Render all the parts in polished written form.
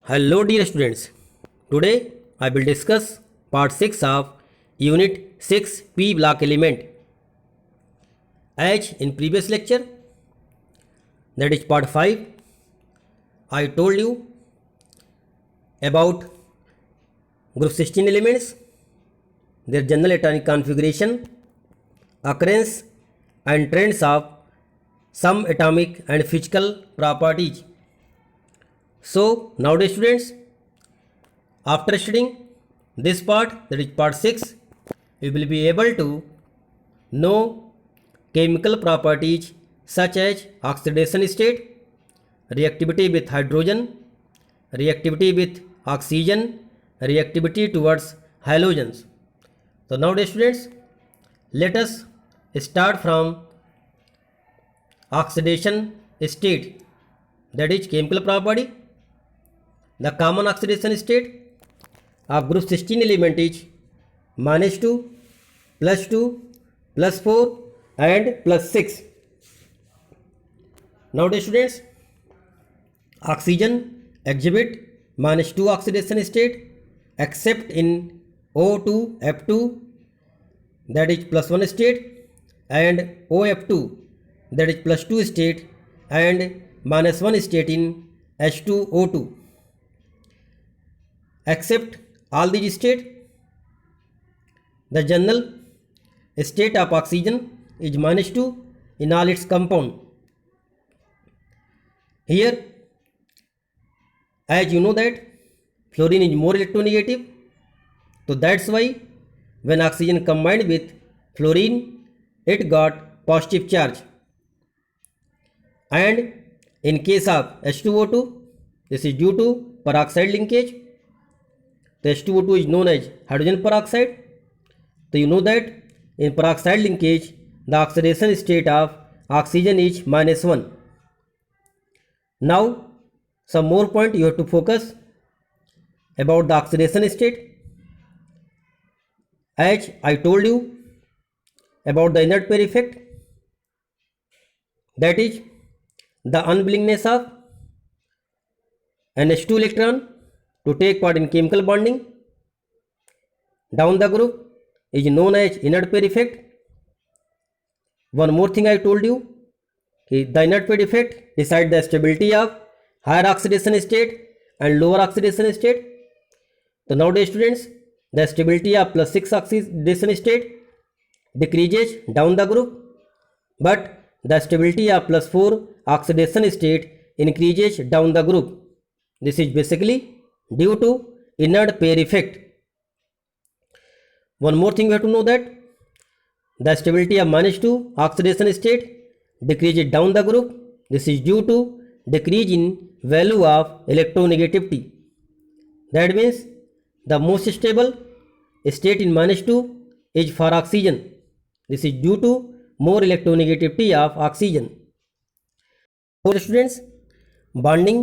Hello dear students, today I will discuss part 6 of unit 6 p block element. As in previous lecture, that is part 5, I told you about group 16 elements, their general atomic configuration, occurrence and trends of some atomic and physical properties. So nowadays students, after studying this part, that is part 6, you will be able to know chemical properties such as oxidation state, reactivity with hydrogen, reactivity with oxygen, reactivity towards halogens. So nowadays students, let us start from oxidation state, that is chemical property. The common oxidation state of group 16 element is -2, +2, +4 and +6. Nowadays students, oxygen exhibit -2 oxidation state except in O2 F2, that is +1 state, and OF2, that is +2 state, and -1 state in H2O2. Except all these states, the general state of oxygen is -2 in all its compound. Here, as you know that fluorine is more electronegative, so that's why when oxygen combined with fluorine, it got positive charge. And in case of H2O2, this is due to peroxide linkage. The H2O2 is known as hydrogen peroxide. So you know that in peroxide linkage, the oxidation state of oxygen is -1. Now some more point you have to focus about the oxidation state. As I told you about the inert pair effect, that is the unwillingness of an H2 electron to take part in chemical bonding down the group is known as inert pair effect. One more thing I told you, the inert pair effect decides the stability of higher oxidation state and lower oxidation state. So nowadays students, the stability of +6 oxidation state decreases down the group, but the stability of +4 oxidation state increases down the group. This is basically due to inert pair effect. One more thing you have to know, that the stability of -2 oxidation state decreases down the group. This is due to decrease in value of electronegativity. That means the most stable state in -2 is for oxygen. This is due to more electronegativity of oxygen. For students, bonding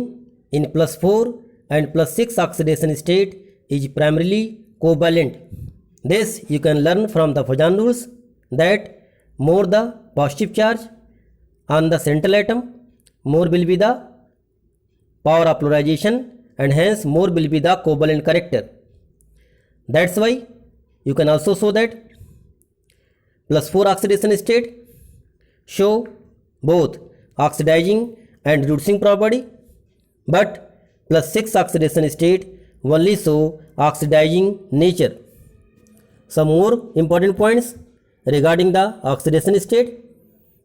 in +4 and +6 oxidation state is primarily covalent. This you can learn from the Poisson rules, that more the positive charge on the central atom, more will be the power of polarization, and hence more will be the covalent character. That's why you can also show that +4 oxidation state show both oxidizing and reducing property, but +6 oxidation state only show oxidizing nature. Some more important points regarding the oxidation state,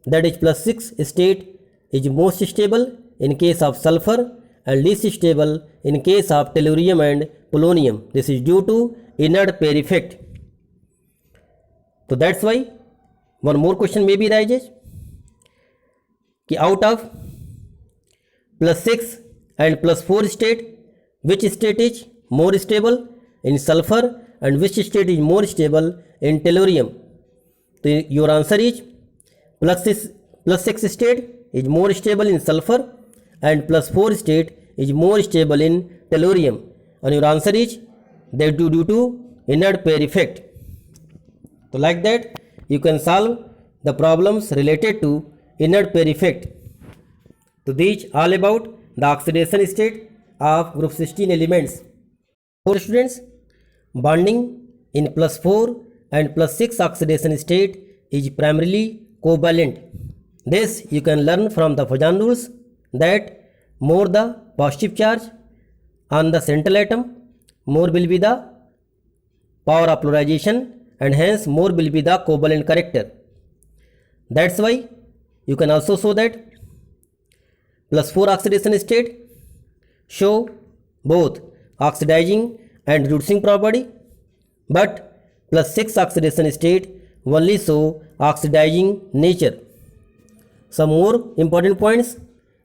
that is +6 state is most stable in case of sulfur and least stable in case of tellurium and polonium. This is due to inert pair effect. So that's why one more question may be arises, कि out of +6 and +4 state, which state is more stable in sulfur and which state is more stable in tellurium? So your answer is +6 state is more stable in sulfur and +4 state is more stable in tellurium, and your answer is that due to inert pair effect. So like that you can solve the problems related to inert pair effect. So these all about the oxidation state of group 16 elements. For students, bonding in +4 and +6 oxidation state is primarily covalent. This you can learn from the Poisson rules, that more the positive charge on the central atom, more will be the power of polarization, and hence more will be the covalent character. That's why you can also show that +4 oxidation state show both oxidizing and reducing property, but +6 oxidation state only show oxidizing nature. Some more important points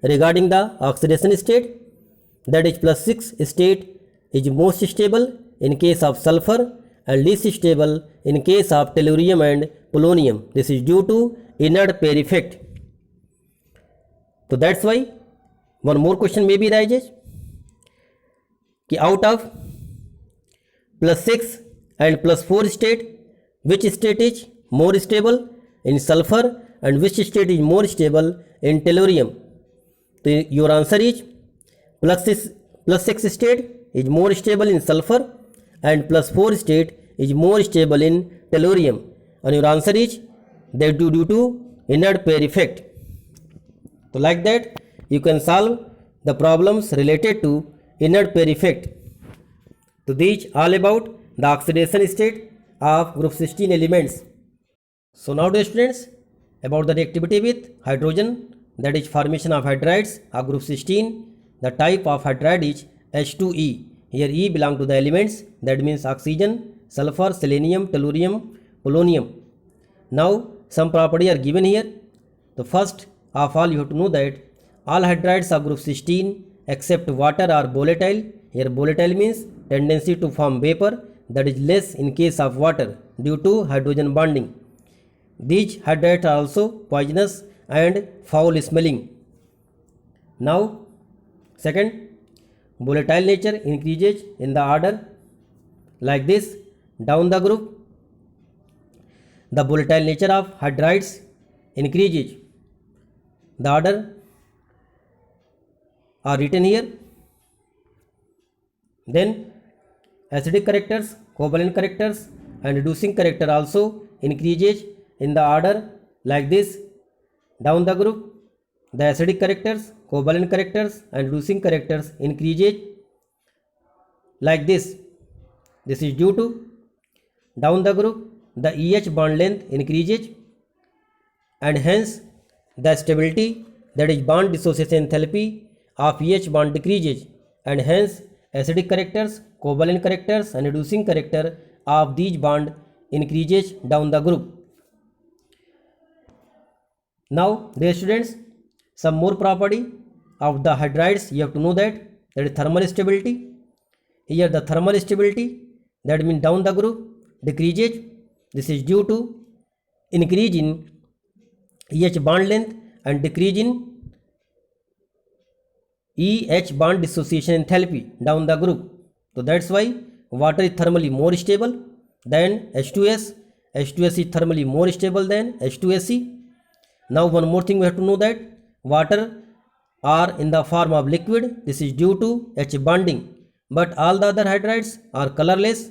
regarding the oxidation state, that is +6 state is most stable in case of sulfur and least stable in case of tellurium and polonium. This is due to inert pair effect. So that's why one more question may be arises कि out of +6 and +4 state, which state is more stable in sulfur and which state is more stable in tellurium. So your answer is +6 state is more stable in sulfur and +4 state is more stable in tellurium, and your answer is that due to inert pair effect. So like that you can solve the problems related to inert pair effect. So these all about the oxidation state of group 16 elements. So now dear students, about the reactivity with hydrogen, that is formation of hydrides of group 16. The type of hydride is H2E. Here E belong to the elements, that means oxygen, sulfur, selenium, tellurium, polonium. Now some property are given here. The first of all you have to know that all hydrides of group 16 except water are volatile. Here volatile means tendency to form vapor, that is less in case of water due to hydrogen bonding. These hydrides are also poisonous and foul smelling. Now second, volatile nature increases in the order like this down the group. The volatile nature of hydrides increases. The order are written here. Then acidic characters, covalent characters and reducing character also increases in the order like this down the group. The acidic characters, covalent characters and reducing characters increases like this. This is due to down the group the EH bond length increases, and hence the stability, that is bond dissociation enthalpy of EH bond decreases, and hence acidic characters, covalent characters and reducing character of these bond increases down the group. Now dear students, some more property of the hydrides you have to know, that is thermal stability. Here the thermal stability, that means down the group decreases. This is due to increase in EH bond length and decrease in EH bond dissociation enthalpy down the group. So that's why water is thermally more stable than H2S. H2S is thermally more stable than H2SE. Now one more thing we have to know, that water are in the form of liquid. This is due to H bonding, but all the other hydrides are colorless,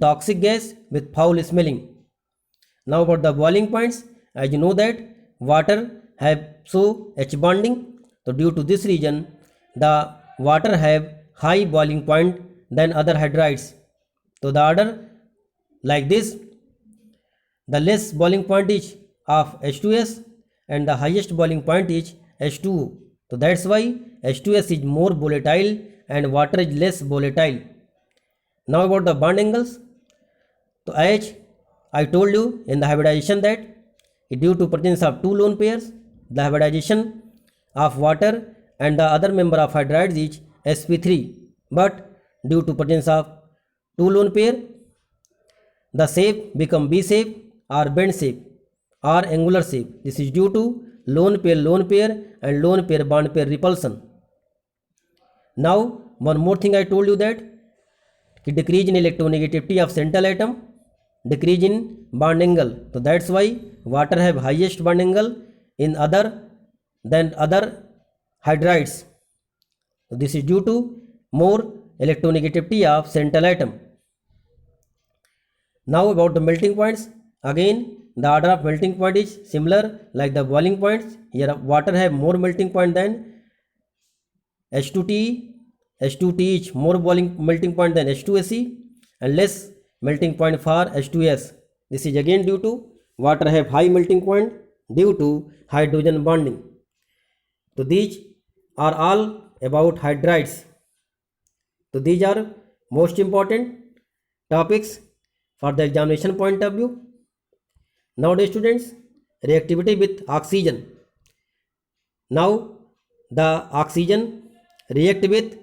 toxic gas with foul smelling. Now about the boiling points, as you know that water have so H bonding, so due to this reason the water have high boiling point than other hydrides. So the order like this, the less boiling point is of H2S and the highest boiling point is H2O. So that's why H2S is more volatile and water is less volatile. Now about the bond angles. So as I told you in the hybridization, that due to presence of two lone pairs, the hybridization of water and the other member of hydrides is sp3, but due to presence of two lone pair, the shape become B shape or bend shape or angular shape. This is due to lone pair and lone pair bond pair repulsion. Now one more thing I told you, that decrease in electronegativity of central atom, decrease in bond angle. So that's why water have highest bond angle in other than other hydrides. So this is due to more electronegativity of central atom. Now about the melting points. Again, the order of melting point is similar like the boiling points. Here water have more melting point than H2TE. H2TE is more boiling melting point than H2SE and less melting point for H2S. This is again due to water have high melting point due to hydrogen bonding. So these are all about hydrides. So these are most important topics for the examination point of view. Nowadays students, reactivity with oxygen. Now the oxygen react with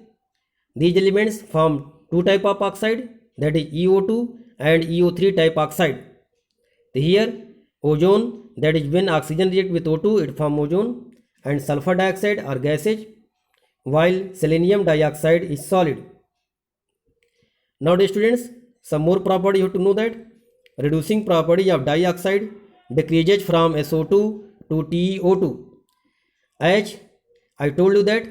these elements form two type of oxide, that is EO2 and EO3 type oxide. Here ozone, that is when oxygen react with O2 it form ozone, and sulfur dioxide are gases while selenium dioxide is solid. Nowadays students, some more property you have to know that reducing property of dioxide decreases from SO2 to TiO2. As I told you that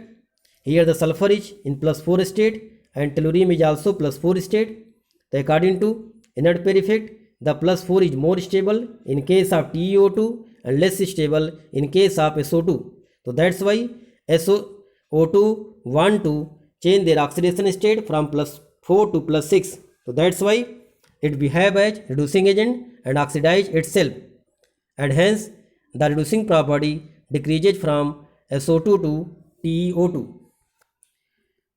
here the sulfur is in +4 state and tellurium is also +4 state. So according to inert pair effect, the +4 is more stable in case of TiO2 and less stable in case of SO2. So that's why SO2 want to change their oxidation state from +4 to +6. So that's why it behave as reducing agent and oxidize itself, and hence the reducing property decreases from SO2 to TiO2.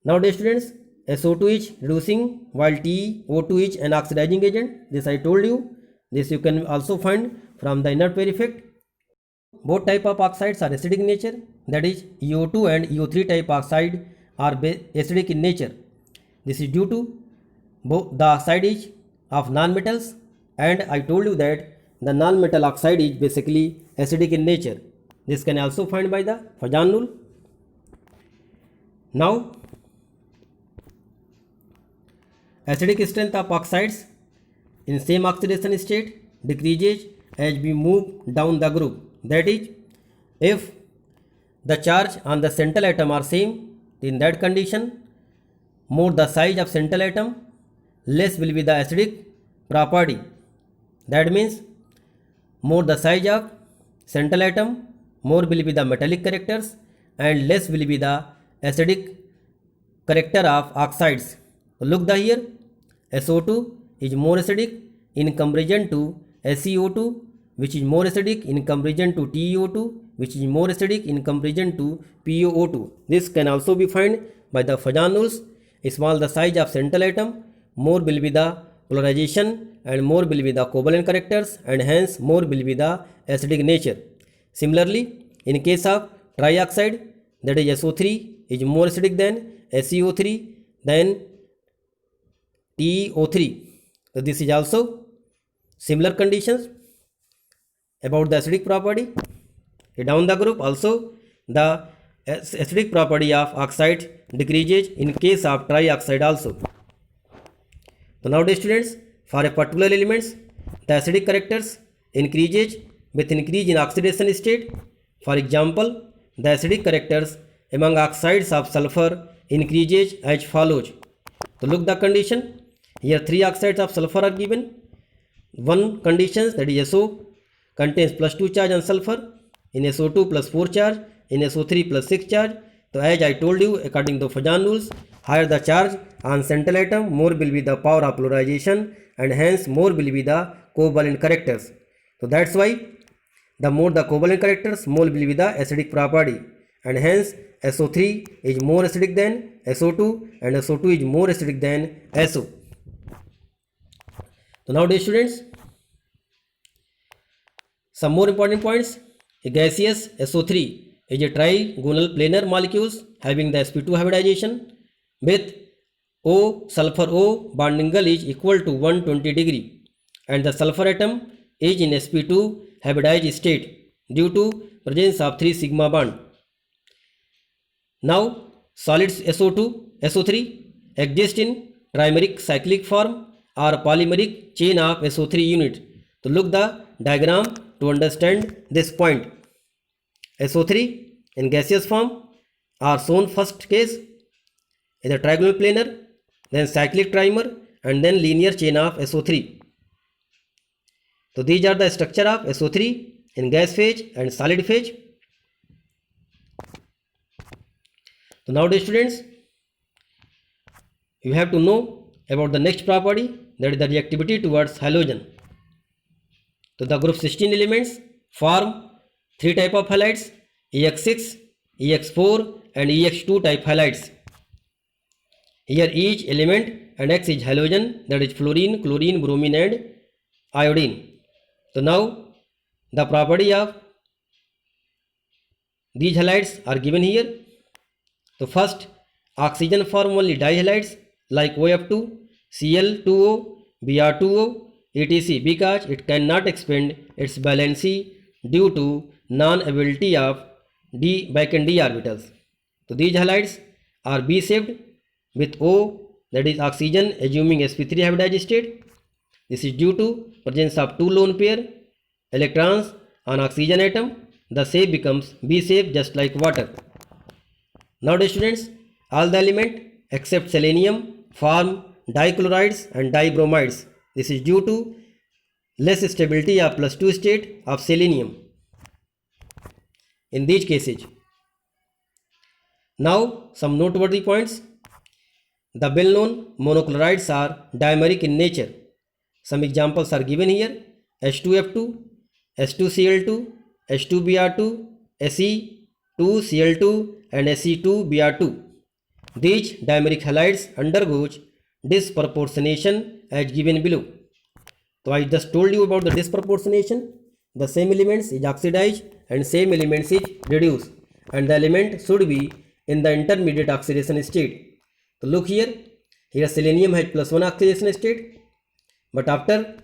Nowadays students, SO2 is reducing while TiO2 is an oxidizing agent. This I told you. This you can also find from the inert pair effect. Both type of oxides are acidic in nature, that is EO2 and EO3 type oxide are acidic in nature. This is due to both the oxide is of non-metals, and I told you that the non-metal oxide is basically acidic in nature. This can also find by the Fajan rule. Now acidic strength of oxides in same oxidation state decreases as we move down the group. That is, if the charge on the central atom are same, in that condition more the size of central atom, less will be the acidic property. That means more the size of central atom, more will be the metallic characters and less will be the acidic character of oxides. Look the here, SO2 is more acidic in comparison to SeO2, which is more acidic in comparison to TiO2, which is more acidic in comparison to PiO2. This can also be found by the Fajan rules. Small the size of central atom, more will be the polarization and more will be the covalent characters, and hence more will be the acidic nature. Similarly, in case of trioxide, that is SO3 is more acidic than SeO3 than TiO3. So this is also similar conditions about the acidic property. Down the group also the acidic property of oxide decreases in case of trioxide also. So nowadays students, for a particular elements, the acidic characters increases with increase in oxidation state. For example, the acidic characters among oxides of sulfur increases as follows. So look the condition. Here three oxides of sulfur are given. One condition, that is SO, contains +2 charge on sulfur, in SO2 +4 charge, in SO3 +6 charge. So as I told you, according to Fajan rules, higher the charge on central atom, more will be the power of polarization and hence more will be the covalent characters. So that's why the more the covalent characters, more will be the acidic property, and hence SO3 is more acidic than SO2 and SO2 is more acidic than SO. So nowadays students, some more important points. A gaseous SO3 is a trigonal planar molecules having the sp2 hybridization with O sulfur O bond angle is equal to 120 degree, and the sulfur atom is in sp2 hybridized state due to presence of 3 sigma bond. Now solids SO3 exist in trimeric cyclic form or polymeric chain of SO3 unit. So look the diagram to understand this point. SO3 in gaseous form are shown first case either trigonal planar, then cyclic trimer, and then linear chain of SO3. So these are the structure of SO3 in gas phase and solid phase. So nowadays students, you have to know about the next property, that is the reactivity towards halogen. So the group 16 elements form 3 type of halides, EX6, EX4 and EX2 type halides. Here each element and X is halogen, that is fluorine, chlorine, bromine and iodine. So now the property of these halides are given here. So first, oxygen form only dihalides like OF2, Cl2O, Br2O, etc. because it cannot expand its valency due to non-ability of back and d orbitals. So these halides are B-shaped with O, that is oxygen assuming sp3 hybridized state. This is due to presence of 2 lone pair electrons on oxygen atom. The shape becomes B shape just like water. Nowadays students, all the element except selenium form dichlorides and dibromides. This is due to less stability of +2 state of selenium in these cases. Now some noteworthy points. The well-known monochlorides are dimeric in nature. Some examples are given here: H2F2, H2Cl2, H2Br2, Se2Cl2 and Se2Br2. These dimeric halides undergoes disproportionation as given below. So I just told you about the disproportionation. The same elements is oxidized and same elements is reduced, and the element should be in the intermediate oxidation state. So look here, selenium has +1 oxidation state, but after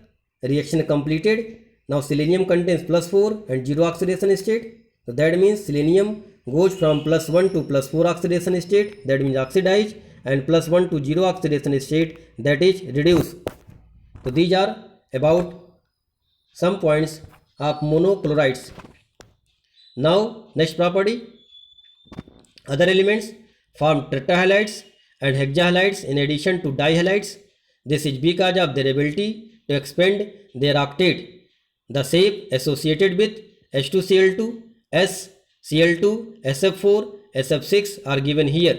reaction completed, now selenium contains +4 and 0 oxidation state. So that means selenium goes from +1 to +4 oxidation state, that means oxidized, and +1 to 0 oxidation state, that is reduced. So these are about some points of monochlorides. Now next property, other elements form tetrahalides and hexahalides in addition to dihalides. This is because of their ability to expand their octet. The shape associated with H2Cl2, S, Cl2, SF4, SF6 are given here.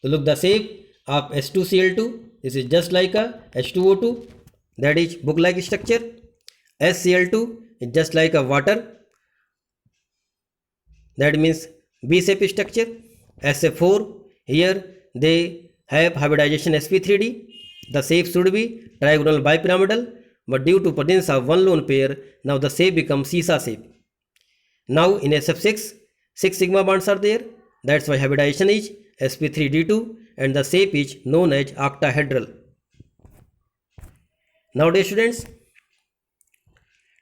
So look, the shape of H2Cl2, this is just like a H2O2, that is book-like structure. SCl2 is just like a water, that means B-shape structure. SF4, here they have hybridization sp3d. The shape should be trigonal bipyramidal, but due to presence of 1 lone pair, now the shape becomes seesaw shape. Now in SF6, 6 sigma bonds are there, that's why hybridization is sp3d2 and the shape is known as octahedral. Nowadays students,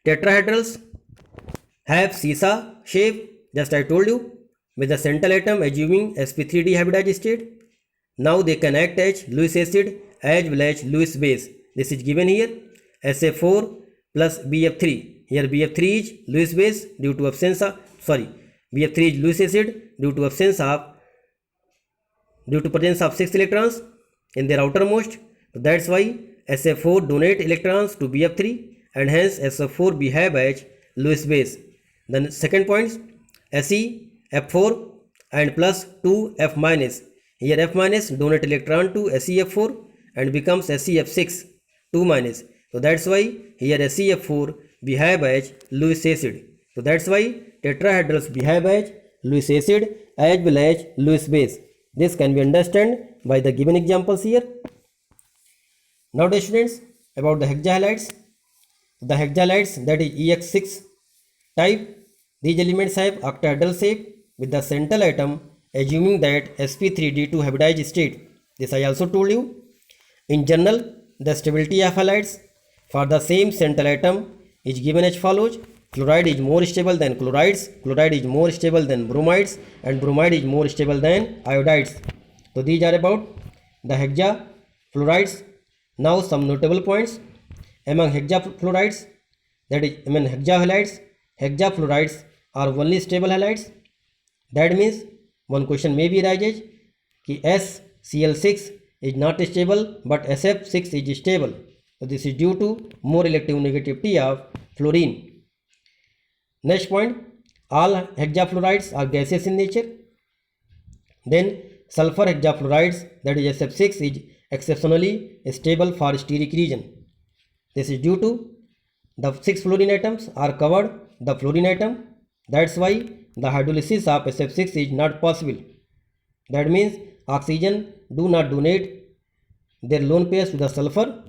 tetrahedrals have seesaw shape, just I told you, with the central atom assuming sp3d hybridized state. Now they can act as Lewis acid as well as Lewis base. This is given here, SA4 plus BF3. Here BF3 is Lewis base due to absence of, BF3 is Lewis acid due to presence of 6 electrons in their outermost. So that's why SA4 donate electrons to BF3 and hence SF4 behave as Lewis base. Then second point, Se F4 and plus 2 F minus. Here F minus donate electron to SeF4 and becomes SeF6 2 minus. So that's why here SeF4 behave as Lewis acid. So that's why tetrahedrals behave as Lewis acid as well as Lewis base. This can be understood by the given examples here. Now students, about the hexahalides. The hexahalides, that is EX6 type, these elements have octahedral shape with the central atom assuming that sp3d2 hybridized state. This I also told you. In general, the stability of halides for the same central atom is given as follows. Fluoride is more stable than chlorides, chloride is more stable than bromides, and bromide is more stable than iodides. So these are about the hexafluorides. Now some notable points among hexafluorides, that is hexahalides. Hexafluorides are only stable halides. That means one question may be arises कि S, Cl6 is not stable but SF6 is stable. So this is due to more electronegativity of fluorine. Next point, all hexafluorides are gaseous in nature. Then sulfur hexafluorides, that is SF6, is exceptionally stable for steric region. This is due to the 6 fluorine atoms are covered the fluorine atom. That's why the hydrolysis of SF6 is not possible. That means oxygen do not donate their lone pairs to the sulfur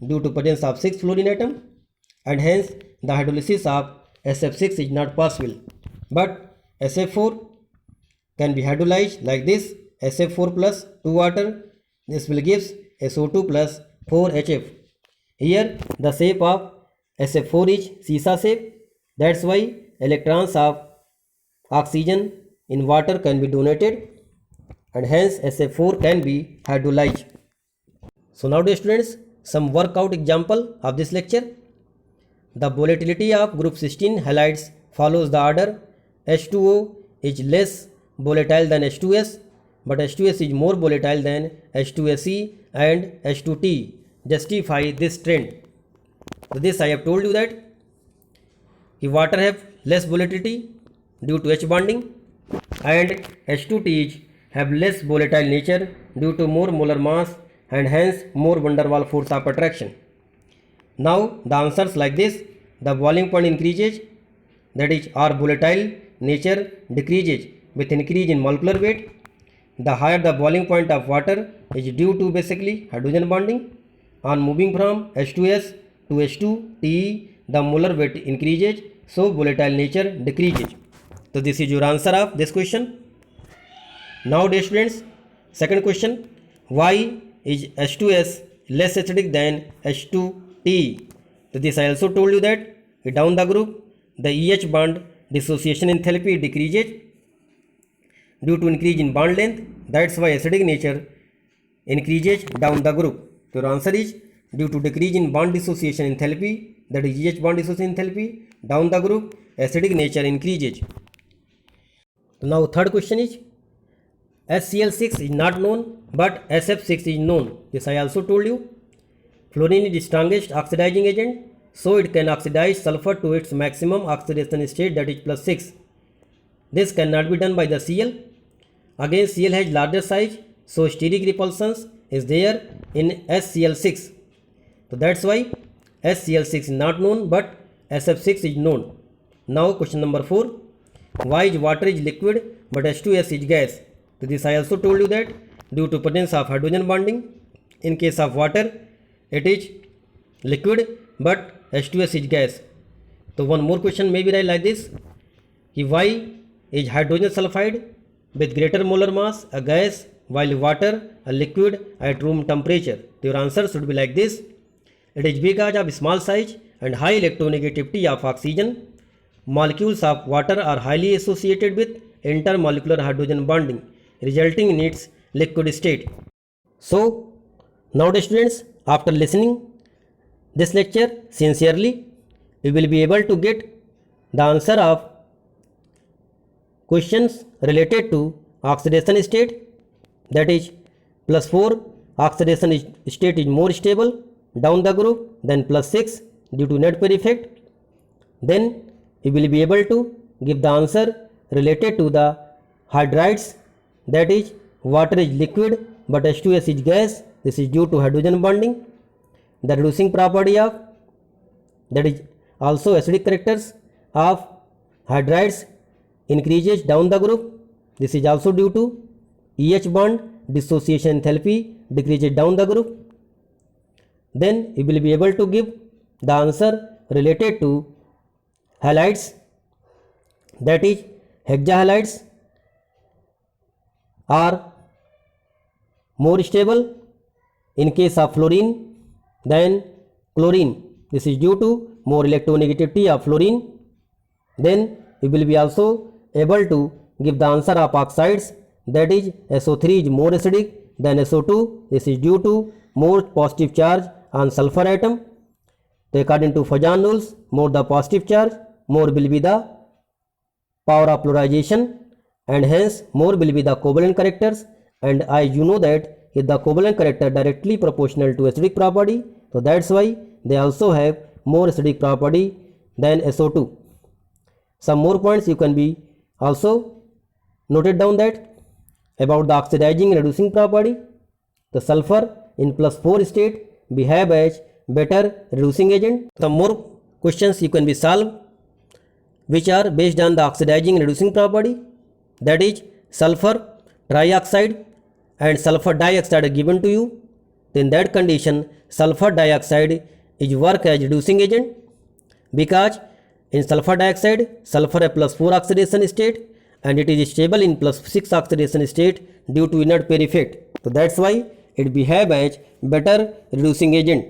due to presence of 6 fluorine atom, and hence the hydrolysis of SF6 is not possible. But SF4 can be hydrolyzed like this: SF4 plus 2 water. This will give SO2 plus 4HF. Here the shape of SF4 is seesaw shape. That's why electrons of oxygen in water can be donated, and hence SF4 can be hydrolyzed. So now dear students, some workout example of this lecture. The volatility of group 16 halides follows the order: H2O is less volatile than H2S, but H2S is more volatile than H2SE and H2T. Justify this trend. So this I have told you that water have less volatility due to H bonding, and H2Ts have less volatile nature due to more molar mass and hence more van der Waals force of attraction. Now the answers like this: the boiling point increases, that is our volatile nature decreases with increase in molecular weight. The higher the boiling point of water is due to basically hydrogen bonding. On moving from H2S to H2TE, the molar weight increases, so volatile nature decreases. So this is your answer of this question. Now dear students, second question: why is H2S less acidic than H2TE? So this I also told you that down the group the EH bond dissociation enthalpy decreases due to increase in bond length. That's why acidic nature increases down the group. Your answer is due to decrease in bond dissociation enthalpy, that is EH bond dissociation enthalpy, down the group acidic nature increases. Now third question is: HCl6 is not known but SF6 is known. This I also told you. Fluorine is the strongest oxidizing agent, so it can oxidize sulfur to its maximum oxidation state, that is +6. This cannot be done by the Cl. Again, Cl has larger size, so steric repulsions is there in HCl6. So that's why HCl6 is not known but SF6 is known. Now question number 4: why is water is liquid but H2S is gas? So this I also told you that due to presence of hydrogen bonding. In case of water, it is liquid but H2S is gas. So one more question may be right like this: why is hydrogen sulfide with greater molar mass a gas while water a liquid at room temperature? Your answer should be like this: it is because of small size and high electronegativity of oxygen. Molecules of water are highly associated with intermolecular hydrogen bonding, resulting in its liquid state. So now the students, after listening this lecture sincerely, you will be able to get the answer of questions related to oxidation state, that is +4 oxidation state is more stable down the group than +6 due to net pair effect. Then you will be able to give the answer related to the hydrides, that is water is liquid but H2S is gas. This is due to hydrogen bonding. The reducing property of, that is also acidic characters of hydrides increases down the group. This is also due to EH bond dissociation enthalpy decreases down the group. Then you will be able to give the answer related to halides, that is hexahalides are more stable in case of fluorine than chlorine. This is due to more electronegativity of fluorine. Then we will be also able to give the answer of oxides, that is SO3 is more acidic than SO2. This is due to more positive charge on sulfur atom. So according to Fajan rules, more the positive charge, more will be the power of polarization, and hence more will be the covalent characters. And as you know that is the covalent character directly proportional to acidic property. So that's why they also have more acidic property than SO2. Some more points you can be also noted down that about the oxidizing and reducing property. The sulfur in +4 state behave as better reducing agent. Some more questions you can be solved which are based on the oxidizing and reducing property, that is sulfur trioxide and sulfur dioxide are given to you. In that condition sulfur dioxide is work as reducing agent because in sulfur dioxide sulfur has +4 oxidation state and it is stable in +6 oxidation state due to inert pair effect. So that's why it behave as better reducing agent.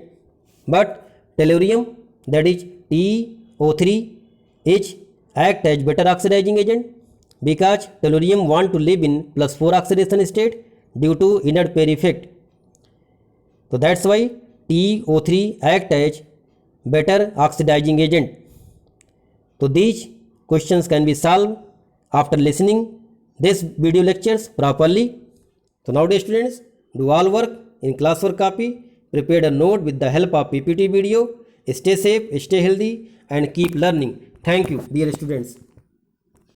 But tellurium, that is TO3H, act as better oxidizing agent because tellurium want to live in +4 oxidation state due to inert pair effect. So that's why TO3 act as better oxidizing agent. So these questions can be solved after listening this video lectures properly. So nowadays students, do all work in classwork copy, prepare a note with the help of PPT video. Stay safe, stay healthy and keep learning. Thank you dear students.